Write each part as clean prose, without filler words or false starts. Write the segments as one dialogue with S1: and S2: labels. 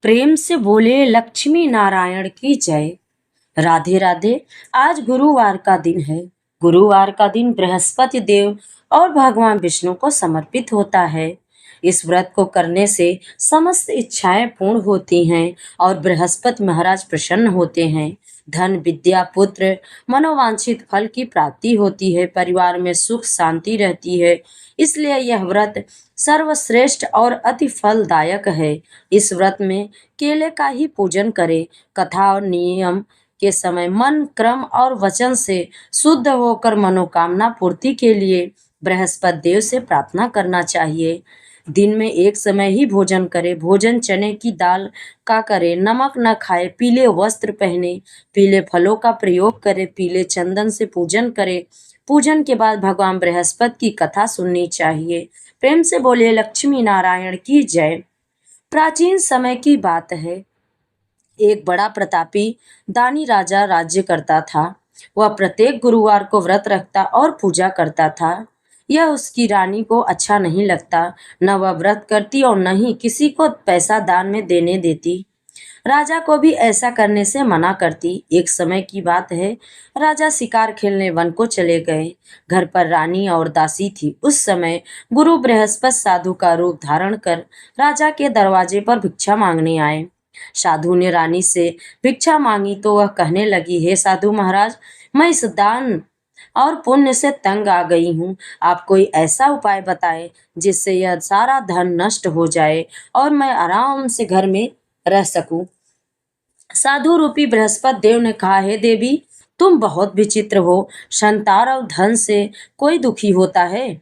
S1: प्रेम से बोले लक्ष्मी नारायण की जय। राधे राधे। आज गुरुवार का दिन है। गुरुवार का दिन बृहस्पति देव और भगवान विष्णु को समर्पित होता है। इस व्रत को करने से समस्त इच्छाएं पूर्ण होती हैं और बृहस्पति महाराज प्रसन्न होते हैं। धन, विद्या, पुत्र, मनोवांछित फल की प्राप्ति होती है। परिवार में सुख शांति रहती है। इसलिए यह व्रत सर्वश्रेष्ठ और अति फलदायक है। इस व्रत में केले का ही पूजन करें। कथा और नियम के समय मन, क्रम और वचन से शुद्ध होकर मनोकामना पूर्ति के लिए बृहस्पति देव से प्रार्थना करना चाहिए। दिन में एक समय ही भोजन करें। भोजन चने की दाल का करें। नमक न खाए। पीले वस्त्र पहने। पीले फलों का प्रयोग करें। पीले चंदन से पूजन करें। पूजन के बाद भगवान बृहस्पति की कथा सुननी चाहिए। प्रेम से बोलिए लक्ष्मी नारायण की जय। प्राचीन समय की बात है। एक बड़ा प्रतापी दानी राजा राज्य करता था। वह प्रत्येक गुरुवार को व्रत रखता और पूजा करता था। यह उसकी रानी को अच्छा नहीं लगता। न वह व्रत करती और न ही किसी को पैसा दान में देने देती। राजा को भी ऐसा करने से मना करती। एक समय की बात है। राजा शिकार खेलने वन को चले गए। घर पर रानी और दासी थी। उस समय गुरु बृहस्पति साधु का रूप धारण कर राजा के दरवाजे पर भिक्षा मांगने आए। साधु ने रानी से भिक्षा मांगी तो वह कहने लगी, हे साधु महाराज, मैं इस दान और पुण्य से तंग आ गई हूँ। आप कोई ऐसा उपाय बताएं जिससे यह सारा धन नष्ट हो जाए और मैं आराम से घर में रह सकूं। साधु रूपी बृहस्पति देव ने कहा, हे देवी, तुम बहुत विचित्र हो। संतान और धन से कोई दुखी होता है।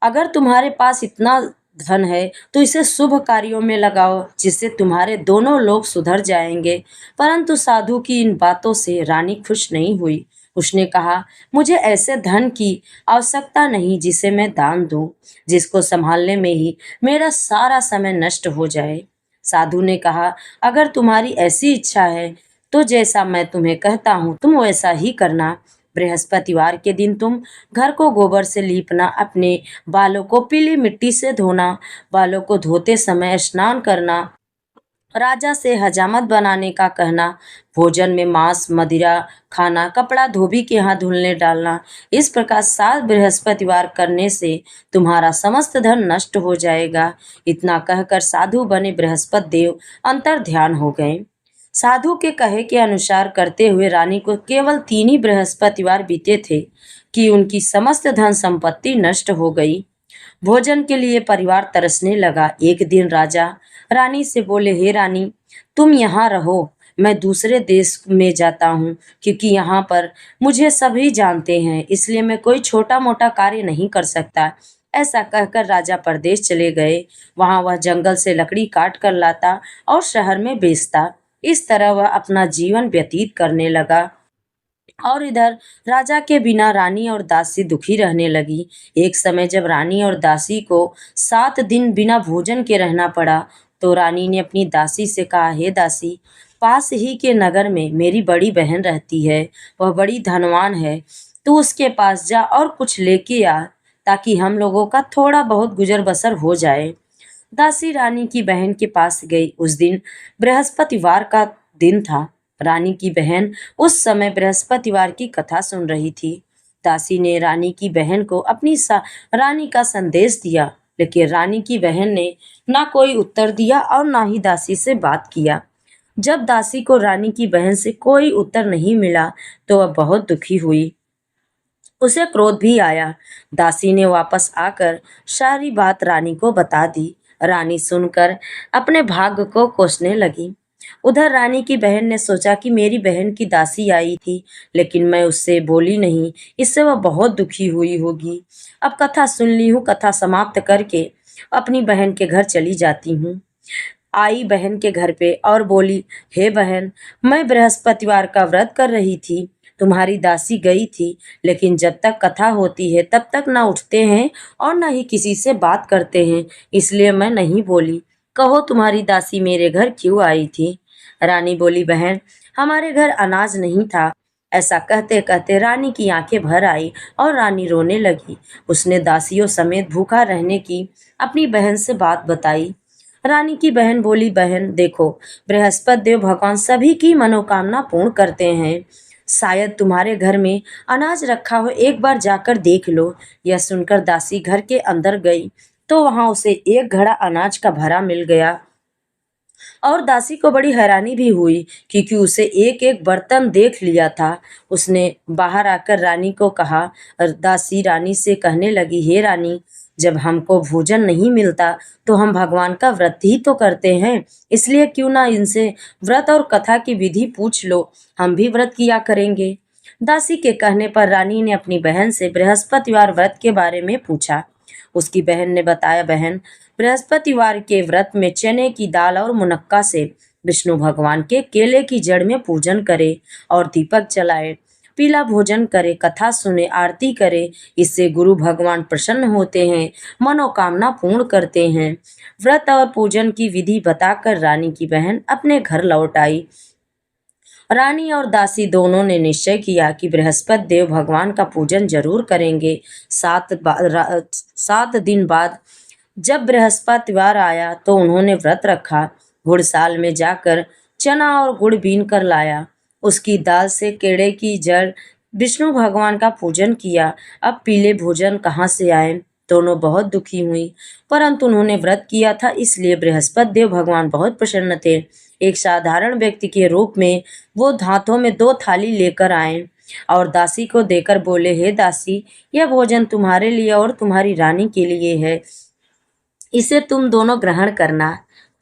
S1: अगर तुम्हारे पास इतना धन है तो इसे शुभ कार्यों में लगाओ, जिससे तुम्हारे दोनों लोग सुधर जाएंगे। परंतु साधु की इन बातों से रानी खुश नहीं हुई। उसने कहा, मुझे ऐसे धन की आवश्यकता नहीं जिसे मैं दान दूं, जिसको संभालने में ही मेरा सारा समय नष्ट हो जाए। साधु ने कहा, अगर तुम्हारी ऐसी इच्छा है तो जैसा मैं तुम्हें कहता हूँ तुम वैसा ही करना। बृहस्पतिवार के दिन तुम घर को गोबर से लीपना, अपने बालों को पीली मिट्टी से धोना, बालों को धोते समय स्नान करना, राजा से हजामत बनाने का कहना, भोजन में मांस मदिरा खाना, कपड़ा धोबी के हाथ धुलने डालना। इस प्रकार 7 बृहस्पतिवार करने से तुम्हारा समस्त धन नष्ट हो जाएगा। इतना कहकर साधु बने बृहस्पति देव अंतर ध्यान हो गए। साधु के कहे के अनुसार करते हुए रानी को केवल 3 ही बृहस्पतिवार बीते थे कि उनकी समस्त धन संपत्ति नष्ट हो गई। भोजन के लिए परिवार तरसने लगा। एक दिन राजा रानी से बोले, हे रानी, तुम यहाँ रहो, मैं दूसरे देश में जाता हूँ, क्योंकि यहाँ पर मुझे सभी जानते हैं, इसलिए मैं कोई छोटा मोटा कार्य नहीं कर सकता। ऐसा कहकर राजा परदेश चले गए। वहाँ वह जंगल से लकड़ी काट कर लाता और शहर में बेचता। इस तरह वह अपना जीवन व्यतीत करने लगा। और इधर राजा के बिना रानी और दासी दुखी रहने लगी। एक समय जब रानी और दासी को 7 दिन बिना भोजन के रहना पड़ा तो रानी ने अपनी दासी से कहा, हे दासी, पास ही के नगर में मेरी बड़ी बहन रहती है। वह बड़ी धनवान है। तू उसके पास जा और कुछ लेके आ, ताकि हम लोगों का थोड़ा बहुत गुजर बसर हो जाए। दासी रानी की बहन के पास गई। उस दिन बृहस्पतिवार का दिन था। रानी की बहन उस समय बृहस्पतिवार की कथा सुन रही थी। दासी ने रानी की बहन को अपनी रानी का संदेश दिया, लेकिन रानी की बहन ने ना कोई उत्तर दिया और ना ही दासी से बात किया। जब दासी को रानी की बहन से कोई उत्तर नहीं मिला तो वह बहुत दुखी हुई। उसे क्रोध भी आया। दासी ने वापस आकर सारी बात रानी को बता दी। रानी सुनकर अपने भाग्य को कोसने लगी। उधर रानी की बहन ने सोचा कि मेरी बहन की दासी आई थी, लेकिन मैं उससे बोली नहीं, इससे वह बहुत दुखी हुई होगी। अब कथा सुन ली हूँ, कथा समाप्त करके अपनी बहन के घर चली जाती हूँ। आई बहन के घर पे और बोली, हे बहन, मैं बृहस्पतिवार का व्रत कर रही थी। तुम्हारी दासी गई थी, लेकिन जब तक कथा होती है तब तक ना उठते हैं और ना ही किसी से बात करते हैं, इसलिए मैं नहीं बोली। कहो तुम्हारी दासी मेरे घर क्यों आई थी? रानी बोली, बहन, हमारे घर अनाज नहीं था। ऐसा कहते कहते रानी की आंखें भर आई और रानी रोने लगी। उसने दासियों समेत भूखा रहने की अपनी बहन से बात बताई। रानी की बहन बोली, बहन देखो, बृहस्पति देव भगवान सभी की मनोकामना पूर्ण करते हैं। शायद तुम्हारे घर में अनाज रखा हो, एक बार जाकर देख लो। यह सुनकर दासी घर के अंदर गई तो वहां उसे एक घड़ा अनाज का भरा मिल गया और दासी को बड़ी हैरानी भी हुई क्योंकि उसे एक एक बर्तन देख लिया था। उसने बाहर आकर रानी को कहा और दासी रानी से कहने लगी, हे रानी, जब हमको भोजन नहीं मिलता तो हम भगवान का व्रत ही तो करते हैं, इसलिए क्यों ना इनसे व्रत और कथा की विधि पूछ लो, हम भी व्रत किया करेंगे। दासी के कहने पर रानी ने अपनी बहन से बृहस्पतिवार व्रत के बारे में पूछा। उसकी बहन ने बताया, बहन, बृहस्पतिवार के व्रत में चने की दाल और मुनक्का से विष्णु भगवान के केले की जड़ में पूजन करे और दीपक जलाए, पीला भोजन करे, कथा सुने, आरती करे। इससे गुरु भगवान प्रसन्न होते हैं, मनोकामना पूर्ण करते हैं। व्रत और पूजन की विधि बताकर रानी की बहन अपने घर लौट आई। रानी और दासी दोनों ने निश्चय किया कि बृहस्पति देव भगवान का पूजन जरूर करेंगे। 7 दिन बाद जब बृहस्पतिवार आया तो उन्होंने व्रत रखा। घुड़साल में जाकर चना और गुड़ बीन कर लाया, उसकी दाल से केड़े की जड़ विष्णु भगवान का पूजन किया। अब पीले भोजन कहाँ से आए? दोनों बहुत दुखी हुई, परंतु उन्होंने व्रत किया था इसलिए बृहस्पति देव भगवान बहुत प्रसन्न थे। एक साधारण व्यक्ति के रूप में वो हाथों में 2 थाली लेकर आए और दासी को देकर बोले, हे दासी, यह भोजन तुम्हारे लिए और तुम्हारी रानी के लिए है, इसे तुम दोनों ग्रहण करना।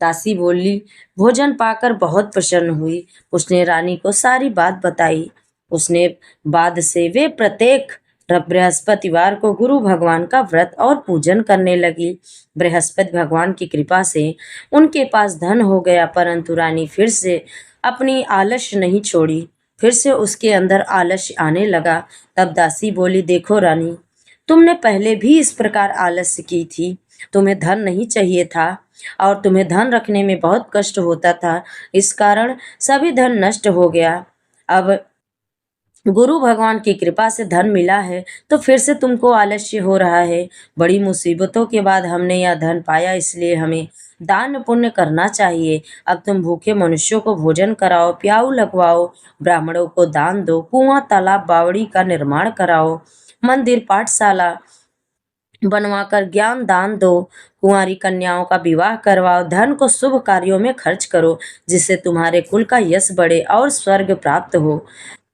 S1: दासी बोली, भोजन पाकर बहुत प्रसन्न हुई। उसने रानी को सारी बात बताई। उसने बाद से वे प्रत्येक बृहस्पतिवार को गुरु भगवान का व्रत और पूजन करने लगी। बृहस्पति भगवान की कृपा से उनके पास धन हो गया, परंतु रानी फिर से अपनी आलस्य नहीं छोड़ी। फिर से उसके अंदर आलस्य आने लगा। तब दासी बोली, देखो रानी, तुमने पहले भी इस प्रकार आलस्य की थी। तुम्हें धन नहीं चाहिए था और तुम्हें धन रखने में बहुत कष्ट होता था, इस कारण सभी धन नष्ट हो गया। अब गुरु भगवान की कृपा से धन मिला है तो फिर से तुमको आलस्य हो रहा है। बड़ी मुसीबतों के बाद हमने यह धन पाया, इसलिए हमें दान पुण्य करना चाहिए। अब तुम भूखे मनुष्यों को भोजन कराओ, प्याऊ लगवाओ, ब्राह्मणों को दान दो, कुआं तालाब बावड़ी का निर्माण कराओ, मंदिर पाठशाला बनवाकर ज्ञान दान दो, कुंवारी कन्याओं का विवाह करवाओ, धन को शुभ कार्यों में खर्च करो, जिससे तुम्हारे कुल का यश बढ़े और स्वर्ग प्राप्त हो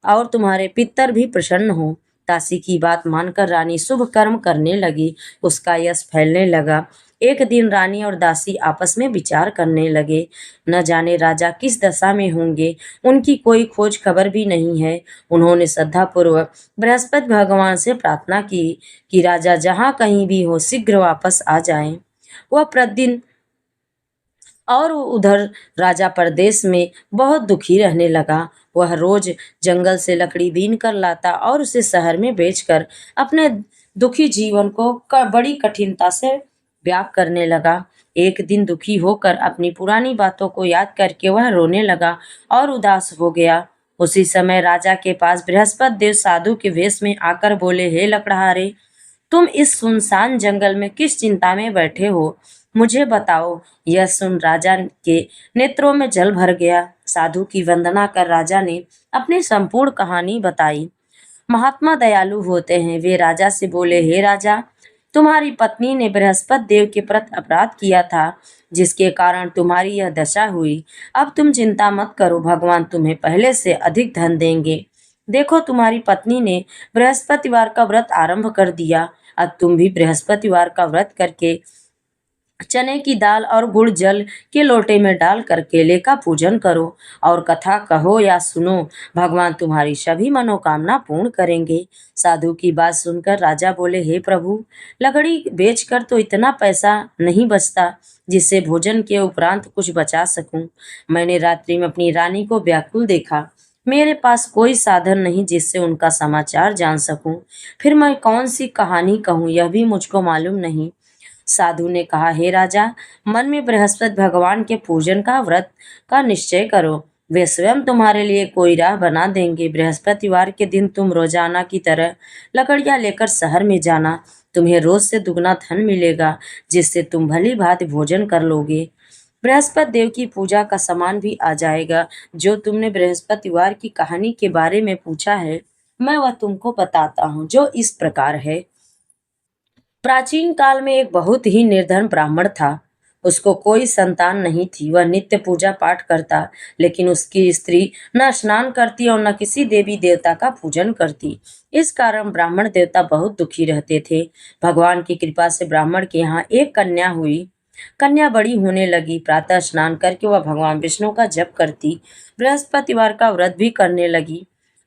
S1: और तुम्हारे पितर भी प्रसन्न हो। दासी की बात मानकर रानी शुभ कर्म करने लगी, उसका यश फैलने लगा। एक दिन रानी और दासी आपस में विचार करने लगे, न जाने राजा किस दशा में होंगे, उनकी कोई खोज खबर भी नहीं है। उन्होंने श्रद्धापूर्वक बृहस्पति भगवान से प्रार्थना की कि राजा जहाँ कहीं भी हो शीघ्र वापस आ जाएं। वह प्रतिदिन और उधर राजा परदेश में बहुत दुखी रहने लगा। वह रोज जंगल से लकड़ी बीन कर लाता और उसे शहर में बेचकर अपने दुखी जीवन को बड़ी कठिनता से व्याप करने लगा। एक दिन दुखी होकर अपनी पुरानी बातों को याद करके वह रोने लगा और उदास हो गया। उसी समय राजा के पास बृहस्पति देव साधु के वेश में आकर बोले, हे लकड़हारे, तुम इस सुनसान जंगल में किस चिंता में बैठे हो, मुझे बताओ। यह सुन राजा के नेत्रों में जल भर गया। साधु की वंदना कर राजा ने अपनी संपूर्ण कहानी बताई। महात्मा दयालु होते हैं। वे राजा से बोले, हे राजा, तुम्हारी पत्नी ने बृहस्पति देव के प्रति अपराध किया था, जिसके कारण तुम्हारी यह दशा हुई। अब तुम चिंता मत करो, भगवान तुम्हें पहले से अधिक धन देंगे। देखो, तुम्हारी पत्नी ने बृहस्पतिवार का व्रत आरंभ कर दिया। अब तुम भी बृहस्पतिवार का व्रत करके चने की दाल और गुड़ जल के लोटे में डालकर केले का पूजन करो और कथा कहो या सुनो, भगवान तुम्हारी सभी मनोकामना पूर्ण करेंगे। साधु की बात सुनकर राजा बोले, हे प्रभु, लकड़ी बेचकर तो इतना पैसा नहीं बचता जिससे भोजन के उपरांत कुछ बचा सकूं। मैंने रात्रि में अपनी रानी को व्याकुल देखा। मेरे पास कोई साधन नहीं जिससे उनका समाचार जान सकूं। फिर मैं कौन सी कहानी कहूं, यह भी मुझको मालूम नहीं। साधु ने कहा, हे राजा, मन में बृहस्पति भगवान के पूजन का व्रत का निश्चय करो, वे स्वयं तुम्हारे लिए कोई राह बना देंगे। बृहस्पतिवार के दिन तुम रोजाना की तरह लकड़ियां लेकर शहर में जाना। तुम्हें रोज से दुगना धन मिलेगा, जिससे तुम भली भांति भोजन कर लोगे। बृहस्पति देव की पूजा का सामान भी आ जाएगा। जो तुमने बृहस्पतिवार की कहानी के बारे में पूछा है, मैं वह तुमको बताता हूँ, जो इस प्रकार है। प्राचीन काल में एक बहुत ही निर्धन ब्राह्मण था। उसको कोई संतान नहीं थी। वह नित्य पूजा पाठ करता, लेकिन उसकी स्त्री न स्नान करती और न किसी देवी देवता का पूजन करती। इस कारण ब्राह्मण देवता बहुत दुखी रहते थे। भगवान की कृपा से ब्राह्मण के यहाँ एक कन्या हुई। कन्या बड़ी होने लगी। प्रातः स्नान करके वह भगवान विष्णु का जप करती, बृहस्पतिवार का व्रत भी करने लगी।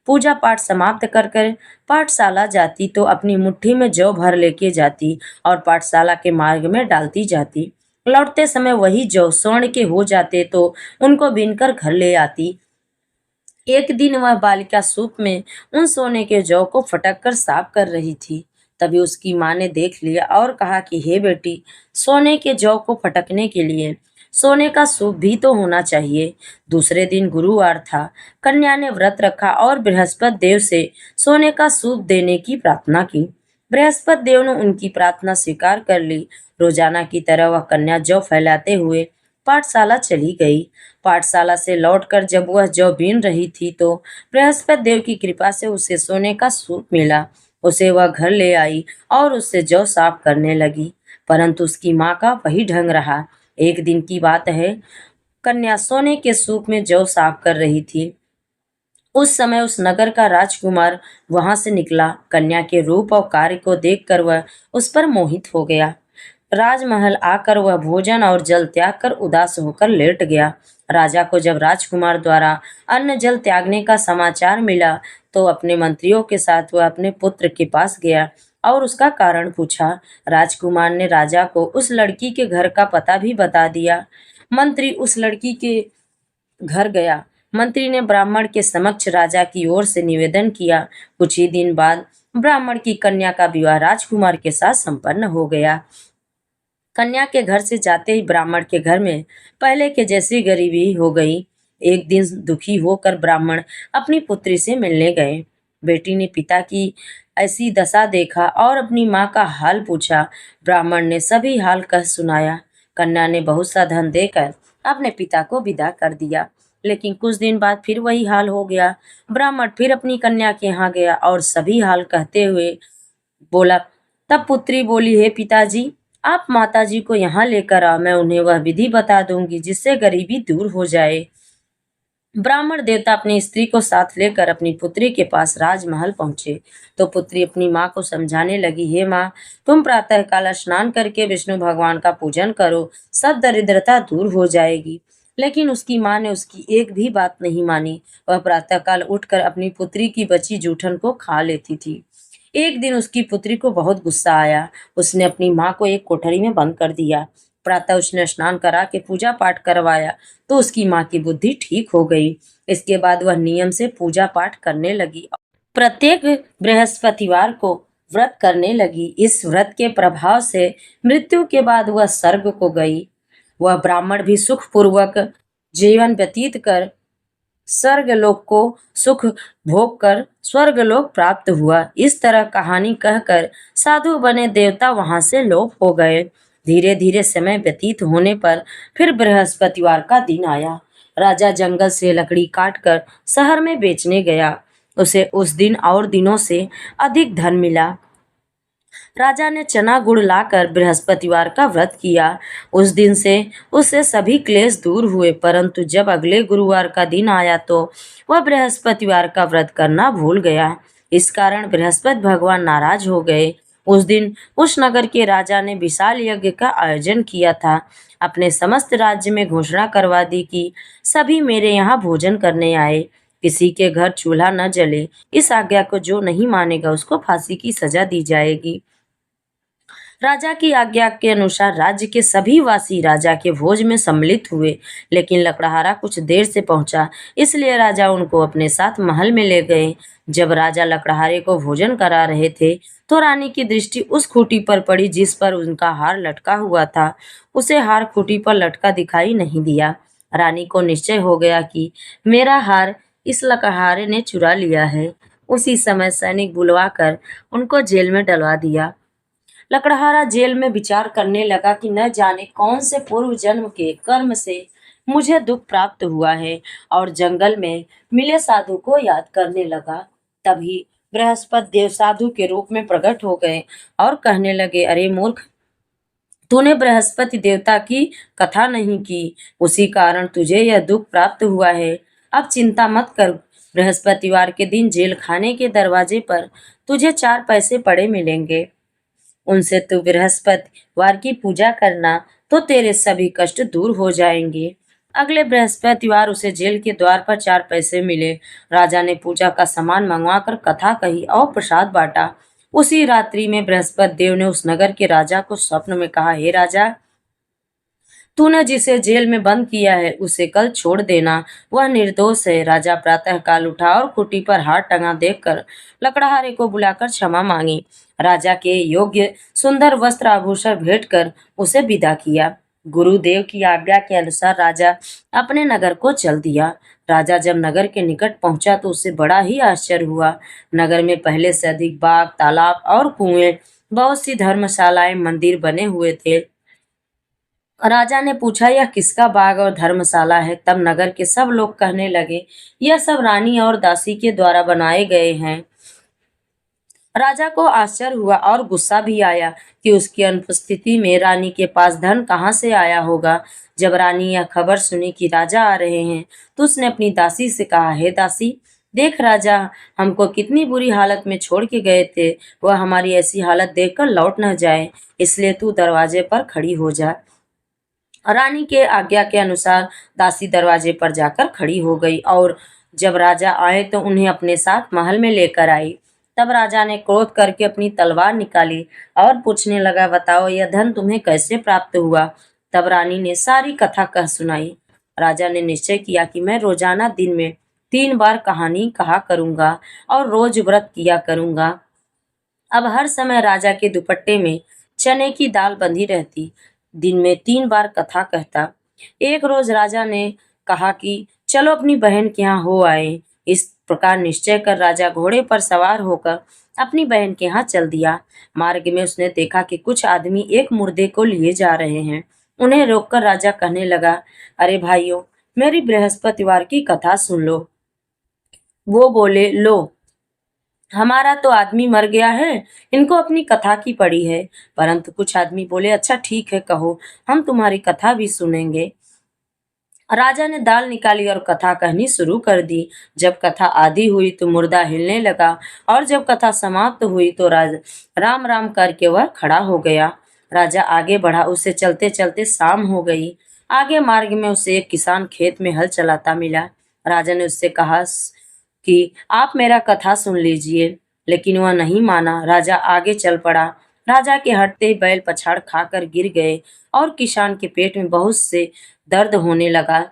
S1: पूजा पाठ समाप्त कर कर पाठशाला जाती तो अपनी मुट्ठी में जौ भर लेके जाती और पाठशाला के मार्ग में डालती जाती। लौटते समय वही जौ स्वर्ण के हो जाते तो उनको बीनकर घर ले आती। एक दिन वह बालिका सूप में उन सोने के जौ को फटक कर साफ कर रही थी। तभी उसकी माँ ने देख लिया और कहा कि हे बेटी, सोने के जौ को फटकने के लिए सोने का सूप भी तो होना चाहिए। दूसरे दिन गुरुवार था। कन्या ने व्रत रखा और बृहस्पति देव से सोने का सूप देने की प्रार्थना की। बृहस्पति देव ने उनकी प्रार्थना स्वीकार कर ली। रोजाना की तरह वह कन्या जौ फैलाते हुए पाठशाला चली गई। पाठशाला से लौटकर जब वह जौ बीन रही थी तो बृहस्पति देव की कृपा से उसे सोने का सूप मिला। उसे वह घर ले आई और उससे जौ साफ करने लगी, परंतु उसकी माँ का वही ढंग रहा। एक दिन की बात है, कन्या सोने के सूप में जौ साफ कर रही थी। उस समय उस नगर का राजकुमार वहां से निकला। कन्या के रूप और कार्य को देखकर वह उस पर मोहित हो गया। राजमहल आकर वह भोजन और जल त्याग कर उदास होकर लेट गया। राजा को जब राजकुमार द्वारा अन्न जल त्यागने का समाचार मिला तो अपने मंत्रियों के साथ वह अपने पुत्र के पास गया और उसका कारण पूछा। राजकुमार ने राजा को उस लड़की के घर का पता भी बता दिया। मंत्री उस लड़की के घर गया। मंत्री ने ब्राह्मण के समक्ष राजा की ओर से निवेदन किया। कुछ ही दिन बाद ब्राह्मण की कन्या का विवाह राजकुमार के साथ संपन्न हो गया। कन्या के घर से जाते ही ब्राह्मण के घर में पहले के जैसी गरीबी हो गई। एक दिन दुखी होकर ब्राह्मण अपनी पुत्री से मिलने गए। बेटी ने पिता की ऐसी दशा देखा और अपनी माँ का हाल पूछा। ब्राह्मण ने सभी हाल कह सुनाया। कन्या ने बहुत सा धन देकर अपने पिता को विदा कर दिया, लेकिन कुछ दिन बाद फिर वही हाल हो गया। ब्राह्मण फिर अपनी कन्या के यहाँ गया और सभी हाल कहते हुए बोला। तब पुत्री बोली, हे पिताजी, आप माताजी को यहाँ लेकर आओ, मैं उन्हें वह विधि बता दूंगी जिससे गरीबी दूर हो जाए। ब्राह्मण देवता अपनी स्त्री को साथ लेकर अपनी पुत्री के पास राजमहल पहुंचे तो पुत्री अपनी माँ को समझाने लगी, हे माँ, तुम प्रातःकाल स्नान करके विष्णु भगवान का पूजन करो, सब दरिद्रता दूर हो जाएगी। लेकिन उसकी माँ ने उसकी एक भी बात नहीं मानी। वह प्रातःकाल उठकर अपनी पुत्री की बची जूठन को खा लेती थी। एक दिन उसकी पुत्री को बहुत गुस्सा आया। उसने अपनी माँ को एक कोठरी में बंद कर दिया। प्रातः उसने स्नान करा के पूजा पाठ करवाया तो उसकी माँ की बुद्धि ठीक हो गई। इसके बाद वह नियम से पूजा पाठ करने लगी। प्रत्येक बृहस्पतिवार को व्रत करने लगी। इस व्रत के प्रभाव से मृत्यु के बाद वह स्वर्ग को गई। वह ब्राह्मण भी सुखपूर्वक जीवन व्यतीत कर स्वर्गलोक को सुख भोग कर स्वर्गलोक प्राप्त हुआ। इस तरह कहानी कहकर साधु बने देवता वहां से लोप हो गए। धीरे धीरे समय व्यतीत होने पर फिर बृहस्पतिवार का दिन आया। राजा जंगल से लकड़ी काटकर शहर में बेचने गया। उसे उस दिन और दिनों से अधिक धन मिला। राजा ने चना गुड़ लाकर बृहस्पतिवार का व्रत किया। उस दिन से उससे सभी क्लेश दूर हुए, परंतु जब अगले गुरुवार का दिन आया तो वह बृहस्पतिवार का व्रत करना भूल गया। इस कारण बृहस्पति भगवान नाराज हो गए। उस दिन उस नगर के राजा ने विशाल यज्ञ का आयोजन किया था। अपने समस्त राज्य में घोषणा करवा दी कि सभी मेरे यहाँ भोजन करने आए, किसी के घर चूल्हा न जले। इस आज्ञा को जो नहीं मानेगा उसको फांसी की सजा दी जाएगी। राजा की आज्ञा के अनुसार राज्य के सभी वासी राजा के भोज में सम्मिलित हुए, लेकिन लकड़हारा कुछ देर से पहुंचा, इसलिए राजा उनको अपने साथ महल में ले गए। जब राजा लकड़हारे को भोजन करा रहे थे तो रानी की दृष्टि उस खूंटी पर पड़ी जिस पर उनका हार लटका हुआ था। उसे हार खूंटी पर लटका दिखाई नहीं दिया। रानी को निश्चय हो गया कि मेरा हार इस लकड़हारे ने चुरा लिया है। उसी समय सैनिक बुलवाकर उनको जेल में डलवा दिया। लकड़हारा जेल में विचार करने लगा कि न जाने कौन से पूर्व जन्म के कर्म से मुझे दुख प्राप्त हुआ है, और जंगल में मिले साधु को याद करने लगा। तभी बृहस्पति देव साधु के रूप में प्रकट हो गए और कहने लगे, अरे मूर्ख, तूने बृहस्पति देवता की कथा नहीं की, उसी कारण तुझे यह दुख प्राप्त हुआ है। अब चिंता मत कर, बृहस्पतिवार के दिन जेल खाने के दरवाजे पर तुझे 4 पैसे पड़े मिलेंगे। उनसे तू बृहस्पतिवार की पूजा करना तो तेरे सभी कष्ट दूर हो जाएंगे। अगले बृहस्पतिवार उसे जेल के द्वार पर 4 पैसे मिले। राजा ने पूजा का सामान मंगवाकर कथा कही और प्रसाद बांटा। उसी रात्रि में बृहस्पति देव ने उस नगर के राजा को स्वप्न में कहा, हे राजा, तूने जिसे जेल में बंद किया है उसे कल छोड़ देना, वह निर्दोष है। राजा प्रातः काल उठा और खूंटी पर हाथ टंगा देखकर लकड़हारे को बुलाकर क्षमा मांगी। राजा के योग्य सुंदर वस्त्र आभूषण भेंट कर उसे विदा किया। गुरुदेव की आज्ञा के अनुसार राजा अपने नगर को चल दिया। राजा जब नगर के निकट पहुंचा तो उसे बड़ा ही आश्चर्य हुआ। नगर में पहले से अधिक बाग, तालाब और कुएं, बहुत सी धर्मशालाएं, मंदिर बने हुए थे। राजा ने पूछा, यह किसका बाग और धर्मशाला है? तब नगर के सब लोग कहने लगे, यह सब रानी और दासी के द्वारा बनाए गए हैं। राजा को आश्चर्य हुआ और गुस्सा भी आया कि उसकी अनुपस्थिति में रानी के पास धन कहाँ से आया होगा। जब रानी यह खबर सुनी कि राजा आ रहे हैं तो उसने अपनी दासी से कहा, हे दासी, देख राजा हमको कितनी बुरी हालत में छोड़ के गए थे, वह हमारी ऐसी हालत देखकर लौट न जाए, इसलिए तू दरवाजे पर खड़ी हो जा। रानी के आज्ञा के अनुसार दासी दरवाजे पर जाकर खड़ी हो गई और जब राजा आए तो उन्हें अपने साथ महल में लेकर आई। तब राजा ने क्रोध करके अपनी तलवार निकाली और पूछने लगा, बताओ यह धन तुम्हें कैसे प्राप्त हुआ? तब रानी ने सारी कथा कह सुनाई। राजा ने निश्चय किया कि मैं रोजाना दिन में 3 बार कहानी कहा करूंगा और रोज व्रत किया करूंगा। अब हर समय राजा के दुपट्टे में चने की दाल बंधी रहती। दिन में 3 बार कथा कहता। एक रोज राजा ने कहा कि चलो अपनी बहन के यहाँ हो आए। इस प्रकार निश्चय कर राजा घोड़े पर सवार होकर अपनी बहन के यहाँ चल दिया। मार्ग में उसने देखा कि कुछ आदमी एक मुर्दे को लिए जा रहे हैं। उन्हें रोककर राजा कहने लगा, अरे भाइयों, मेरी बृहस्पतिवार की कथा सुन लो। वो बोले, लो, हमारा तो आदमी मर गया है, इनको अपनी कथा की पड़ी है। परंतु कुछ आदमी बोले, अच्छा ठीक है, कहो, हम तुम्हारी कथा भी सुनेंगे। राजा ने दाल निकाली और कथा कहनी शुरू कर दी। जब कथा आधी हुई तो मुर्दा हिलने लगा और जब कथा समाप्त हुई तो राम राम करके वह खड़ा हो गया। राजा आगे बढ़ा, उसे चलते चलते शाम हो गई। आगे मार्ग में उसे एक किसान खेत में हल चलाता मिला। राजा ने उससे कहा कि आप मेरा कथा सुन लीजिए, लेकिन वह नहीं माना। राजा आगे चल पड़ा। राजा के हटते ही बैल पछाड़ खाकर गिर गए और किसान के पेट में बहुत से दर्द होने लगा।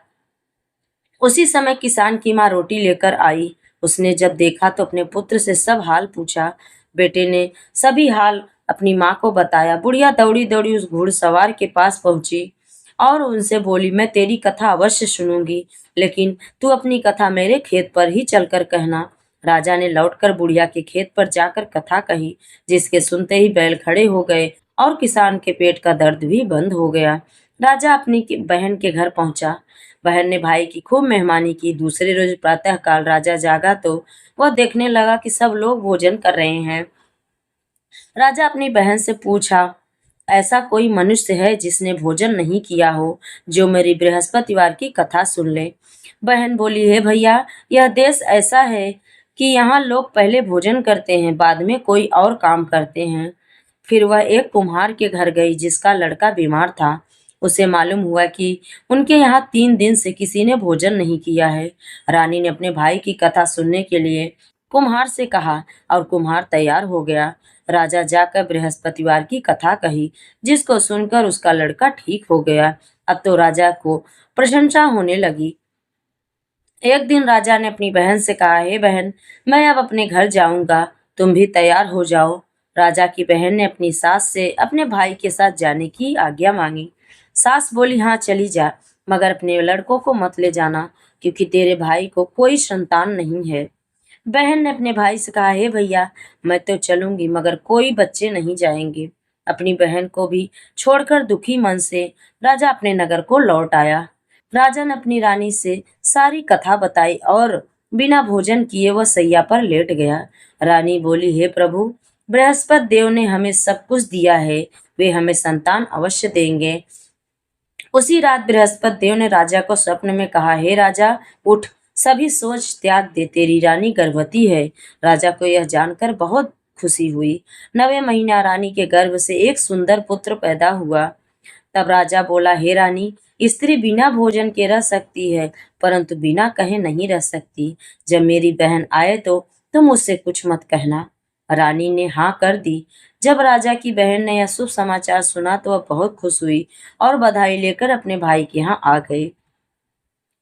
S1: उसी समय किसान की माँ रोटी लेकर आई। उसने जब देखा तो अपने पुत्र से सब हाल पूछा। बेटे ने सभी हाल अपनी माँ को बताया। बुढ़िया दौड़ी दौड़ी उस घुड़सवार के पास पहुंची और उनसे बोली, मैं तेरी कथा अवश्य सुनूंगी, लेकिन तू अपनी कथा मेरे खेत पर ही चलकर कहना। राजा ने लौटकर बुढ़िया के खेत पर जाकर कथा कही, जिसके सुनते ही बैल खड़े हो गए और किसान के पेट का दर्द भी बंद हो गया। राजा अपनी बहन के घर पहुंचा। बहन ने भाई की खूब मेहमानी की। दूसरे रोज प्रातः काल राजा जागा तो वह देखने लगा कि सब लोग भोजन कर रहे हैं। राजा अपनी बहन से पूछा, ऐसा कोई मनुष्य है जिसने भोजन नहीं किया हो, जो मेरी बृहस्पतिवार की कथा सुन ले? बहन बोली, हे भैया, यह देश ऐसा है कि यहाँ लोग पहले भोजन करते हैं, बाद में कोई और काम करते हैं। फिर वह एक कुम्हार के घर गई जिसका लड़का बीमार था। उसे मालूम हुआ कि उनके यहाँ 3 दिन से किसी ने भोजन नहीं किया है। रानी ने अपने भाई की कथा सुनने के लिए कुम्हार से कहा और कुम्हार तैयार हो गया। राजा जाकर बृहस्पतिवार की कथा कही, जिसको सुनकर उसका लड़का ठीक हो गया। अब तो राजा को प्रशंसा होने लगी। एक दिन राजा ने अपनी बहन से कहा, हे बहन, मैं अब अपने घर जाऊंगा, तुम भी तैयार हो जाओ। राजा की बहन ने अपनी सास से अपने भाई के साथ जाने की आज्ञा मांगी। सास बोली, हाँ चली जा, मगर अपने लड़कों को मत ले जाना, क्योंकि तेरे भाई को कोई संतान नहीं है। बहन ने अपने भाई से कहा, हे भैया, मैं तो चलूंगी, मगर कोई बच्चे नहीं जाएंगे। अपनी बहन को भी छोड़कर दुखी मन से राजा अपने नगर को लौट आया। राजा ने अपनी रानी से सारी कथा बताई और बिना भोजन किए वह सैया पर लेट गया। रानी बोली, हे प्रभु, बृहस्पति देव ने हमें सब कुछ दिया है, वे हमें संतान अवश्य देंगे। उसी रात बृहस्पति देव ने राजा को स्वप्न में कहा, हे राजा, उठ, सभी सोच त्याग दे, तेरी रानी गर्भवती है। राजा को यह जानकर बहुत खुशी हुई। 9वें महीना रानी के गर्भ से एक सुंदर पुत्र पैदा हुआ। तब राजा बोला, हे रानी, स्त्री बिना भोजन के रह सकती है, परंतु बिना कहे नहीं रह सकती। जब मेरी बहन आए तो तुम उससे कुछ मत कहना। रानी ने हाँ कर दी। जब राजा की बहन ने यह शुभ समाचार सुना तो वह बहुत खुश हुई और बधाई लेकर अपने भाई के यहाँ आ गई।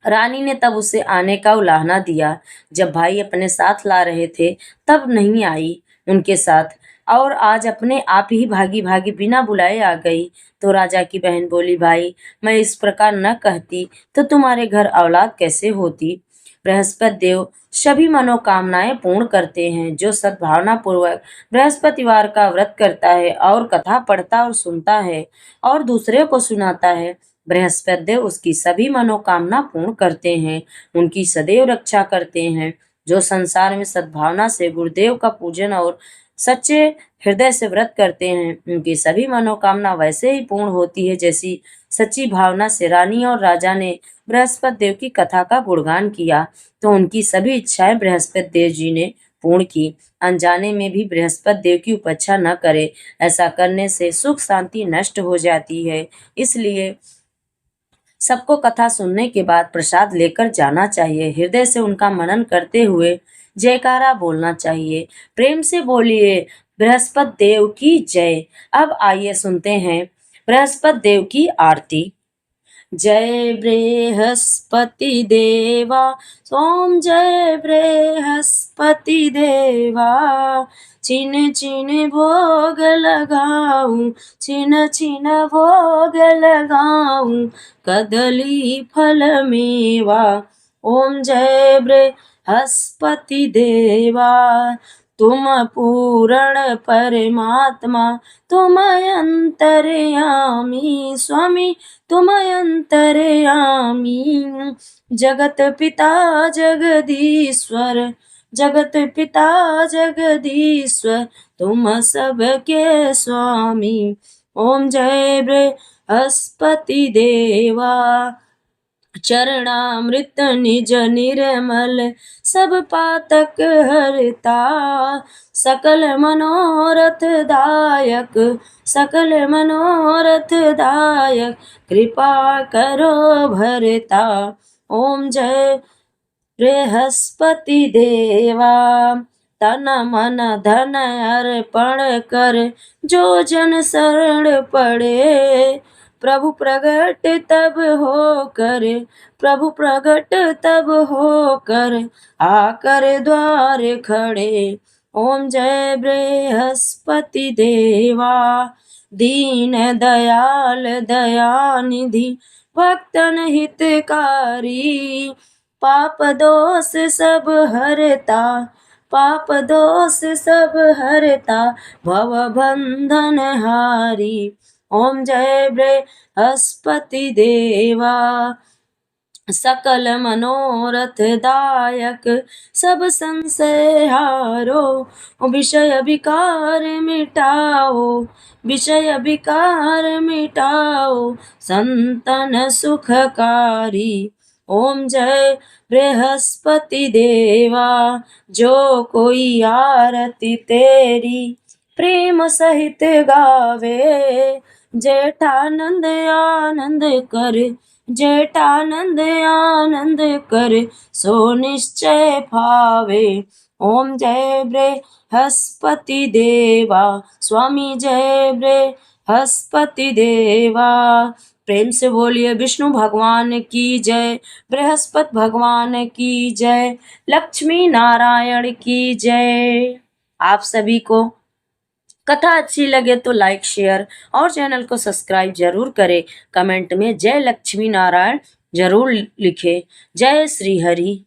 S1: रानी ने तब उसे आने का उलाहना दिया। जब भाई अपने साथ ला रहे थे तब नहीं आई उनके साथ, और आज अपने आप ही भागी भागी बिना बुलाए आ गई। तो राजा की बहन बोली, भाई, मैं इस प्रकार न कहती तो तुम्हारे घर औलाद कैसे होती। बृहस्पति देव सभी मनोकामनाएं पूर्ण करते हैं। जो सद्भावना पूर्वक बृहस्पतिवार का व्रत करता है और कथा पढ़ता और सुनता है और दूसरे को सुनाता है, बृहस्पति देव उसकी सभी मनोकामना पूर्ण करते हैं, उनकी सदैव रक्षा करते हैं। जो संसार में सद्भावना से गुरुदेव का पूजन और सच्चे हृदय से व्रत करते हैं, उनकी सभी मनोकामना वैसे ही पूर्ण होती है जैसी सच्ची भावना से रानी और राजा ने बृहस्पति देव की कथा का गुणगान किया तो उनकी सभी इच्छाएं बृहस्पति देव जी ने पूर्ण की। अनजाने में भी बृहस्पति देव की उपेक्षा न करे, ऐसा करने से सुख शांति नष्ट हो जाती है। इसलिए सबको कथा सुनने के बाद प्रसाद लेकर जाना चाहिए। हृदय से उनका मनन करते हुए जयकारा बोलना चाहिए। प्रेम से बोलिए, बृहस्पति देव की जय। अब आइए सुनते हैं बृहस्पति देव की आरती। जय बृहस्पति देवा, सोम जय बृहस्पति देवा। छिन छिन भोग लगाऊं, छिन छिन भोग लगाऊं, कदली फल मेवा। ओम जय बृहस्पति देवा। तुम पूर्ण परमात्मा, तुम अंतर्यामी स्वामी, तुम अंतर्यामी। जगत पिता जगदीश्वर, जगत पिता जगदीश्वर, तुम सबके स्वामी। ओम जय बृहस्पति देवा। चरणामृत निज निर्मल, सब पातक हरता। सकल मनोरथ दायक, सकल मनोरथ दायक, कृपा करो भरता। ओम जय बृहस्पति देवा। तन मन धन अर्पण कर, जो जन शरण पड़े। प्रभु प्रगट तब होकर, प्रभु प्रगट तब होकर, आकर द्वार खड़े। ओम जय बृहस्पति देवा। दीन दयाल दयानिधि, भक्तन हितकारी। पाप दोष सब हरता, पाप दोष सब हरता, भव बंधन हारी। ओम जय बृहस्पति देवा। सकल मनोरथ दायक, सब संशय हारो। विषय विकार मिटाओ, विषय विकार मिटाओ, संतन सुखकारी। ओम जय बृहस्पति देवा। जो कोई आरती तेरी प्रेम सहित गावे, जेठानंद आनंद कर, जेठानंद आनंद कर, सो निश्चय भावे। ओम जय बृहस्पति देवा। स्वामी जय बृहस्पति देवा। प्रेम से बोलिए विष्णु भगवान की जय, बृहस्पति भगवान की जय, लक्ष्मी नारायण की जय। आप सभी को कथा अच्छी लगे तो लाइक शेयर और चैनल को सब्सक्राइब जरूर करें। कमेंट में जय लक्ष्मी नारायण जरूर लिखें। जय श्री हरि।